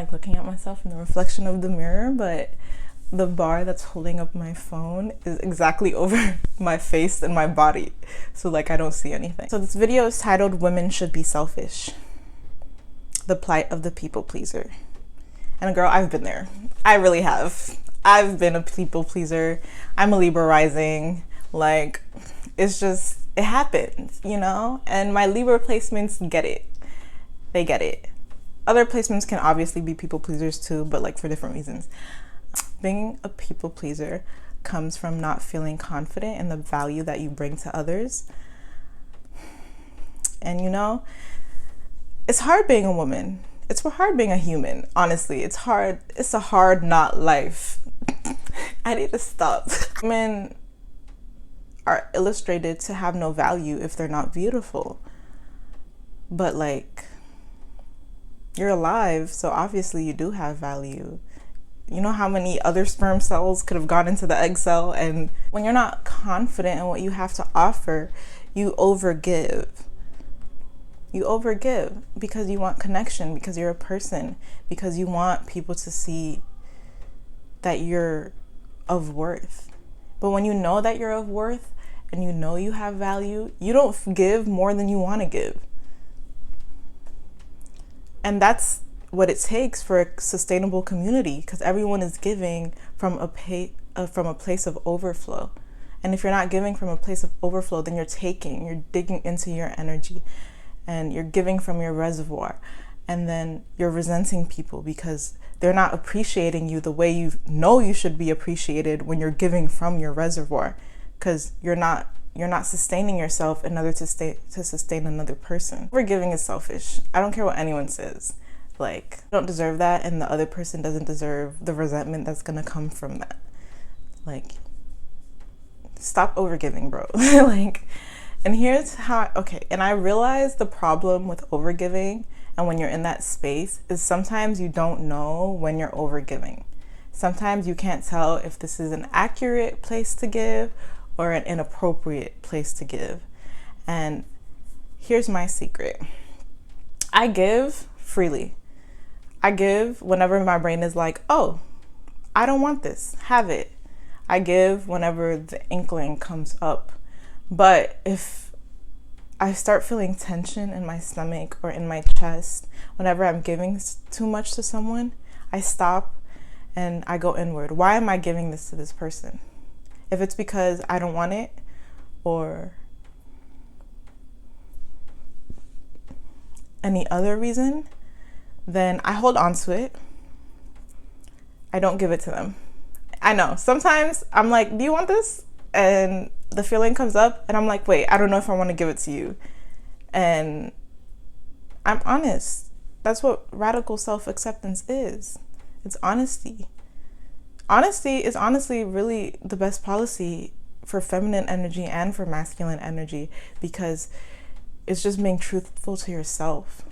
like looking at myself in the reflection of the mirror, but the bar that's holding up my phone is exactly over my face and my body, so like I don't see anything. So this video is titled Women Should Be Selfish, the plight of the people pleaser. And girl, I've been there. I really have. I've been a people pleaser. I'm a Libra rising. Like, it's just, it happens, you know? And my Libra placements get it. They get it. Other placements can obviously be people pleasers too, but like for different reasons. Being a people pleaser comes from not feeling confident in the value that you bring to others. And you know, it's hard being a woman. It's hard being a human, honestly. It's hard. It's a hard not life. I need to stop. Women are illustrated to have no value if they're not beautiful. But like, you're alive, so obviously you do have value. You know how many other sperm cells could have gone into the egg cell? And when you're not confident in what you have to offer, you overgive. You overgive because you want connection, because you're a person, because you want people to see that you're of worth. But when you know that you're of worth and you know you have value, you don't give more than you want to give. And that's what it takes for a sustainable community, because everyone is giving from a place of overflow. And if you're not giving from a place of overflow, then you're digging into your energy. And you're giving from your reservoir, and then you're resenting people because they're not appreciating you the way you know you should be appreciated when you're giving from your reservoir, because you're not sustaining yourself in order to sustain another person. Overgiving is selfish. I don't care what anyone says. Like, you don't deserve that, and the other person doesn't deserve the resentment that's gonna come from that. Like, stop overgiving, bro. Like. And here's how, and I realize the problem with overgiving and when you're in that space is sometimes you don't know when you're overgiving. Sometimes you can't tell if this is an accurate place to give or an inappropriate place to give. And here's my secret. I give freely. I give whenever my brain is like, oh, I don't want this, have it. I give whenever the inkling comes up. But if I start feeling tension in my stomach or in my chest, whenever I'm giving too much to someone, I stop and I go inward. Why am I giving this to this person? If it's because I don't want it or any other reason, then I hold on to it. I don't give it to them. I know, sometimes I'm like, do you want this? And the feeling comes up and I'm like, wait, I don't know if I want to give it to you. And I'm honest. That's what radical self-acceptance is. It's honesty. Honesty is honestly really the best policy for feminine energy and for masculine energy, because it's just being truthful to yourself.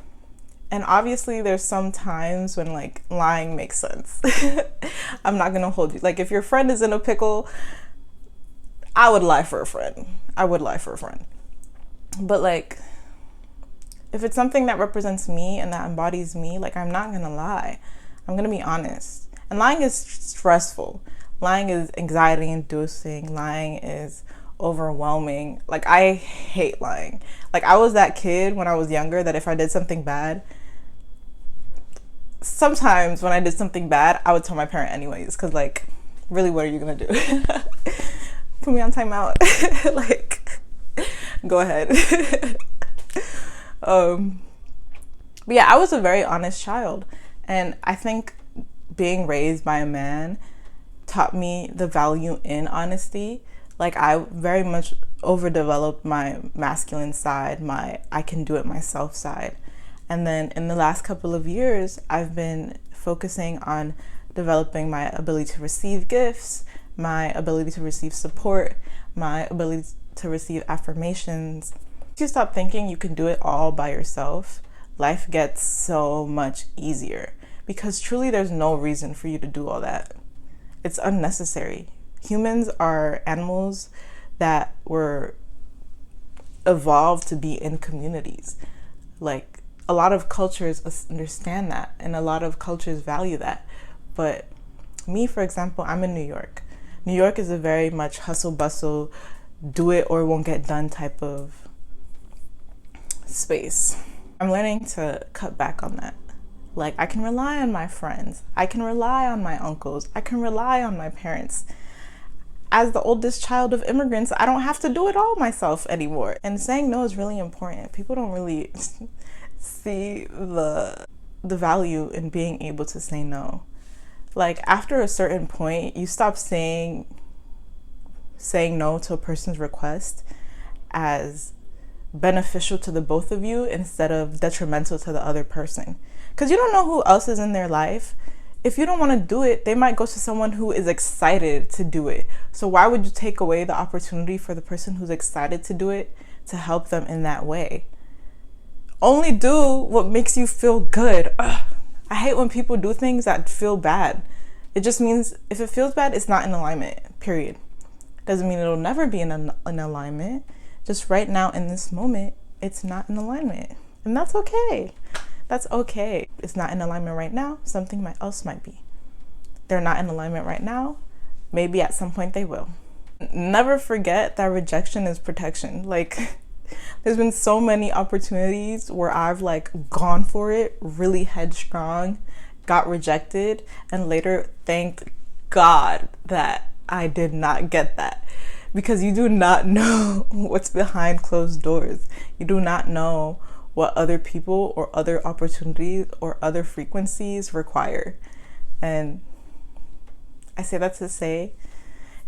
And obviously there's some times when like lying makes sense. I'm not gonna hold you. Like if your friend is in a pickle, I would lie for a friend. But like, if it's something that represents me and that embodies me, like I'm not gonna lie. I'm gonna be honest. And lying is stressful. Lying is anxiety inducing. Lying is overwhelming. Like I hate lying. Like I was that kid when I was younger that if I did something bad, sometimes when I did something bad, I would tell my parent anyways, because like, really, what are you gonna do? Put me on timeout. Like, go ahead. But yeah, I was a very honest child. And I think being raised by a man taught me the value in honesty. Like I very much overdeveloped my masculine side, my I can do it myself side. And then in the last couple of years, I've been focusing on developing my ability to receive gifts, my ability to receive support, my ability to receive affirmations. If you stop thinking you can do it all by yourself, life gets so much easier, because truly there's no reason for you to do all that. It's unnecessary. Humans are animals that were evolved to be in communities. Like a lot of cultures understand that, and a lot of cultures value that. But me, for example, I'm in New York. New York is a very much hustle bustle, do it or it won't get done type of space. I'm learning to cut back on that. Like, I can rely on my friends, I can rely on my uncles, I can rely on my parents. As the oldest child of immigrants, I don't have to do it all myself anymore. And saying no is really important. People don't really see the value in being able to say no. Like, after a certain point, you stop saying no to a person's request as beneficial to the both of you instead of detrimental to the other person. Because you don't know who else is in their life. If you don't want to do it, they might go to someone who is excited to do it. So why would you take away the opportunity for the person who's excited to do it to help them in that way? Only do what makes you feel good. Ugh. I hate when people do things that feel bad. It just means if it feels bad, it's not in alignment, period. Doesn't mean it'll never be in alignment. Just right now in this moment, it's not in alignment. And that's okay. That's okay. It's not in alignment right now. Something else might be. They're not in alignment right now. Maybe at some point they will. Never forget that rejection is protection. Like, there's been so many opportunities where I've like gone for it really headstrong, got rejected, and later thanked God that I did not get that. Because you do not know what's behind closed doors. You do not know what other people or other opportunities or other frequencies require. And I say that to say,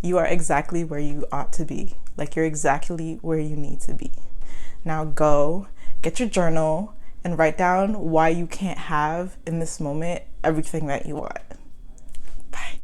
you are exactly where you ought to be. Like, you're exactly where you need to be. Now go, get your journal, and write down why you can't have in this moment everything that you want.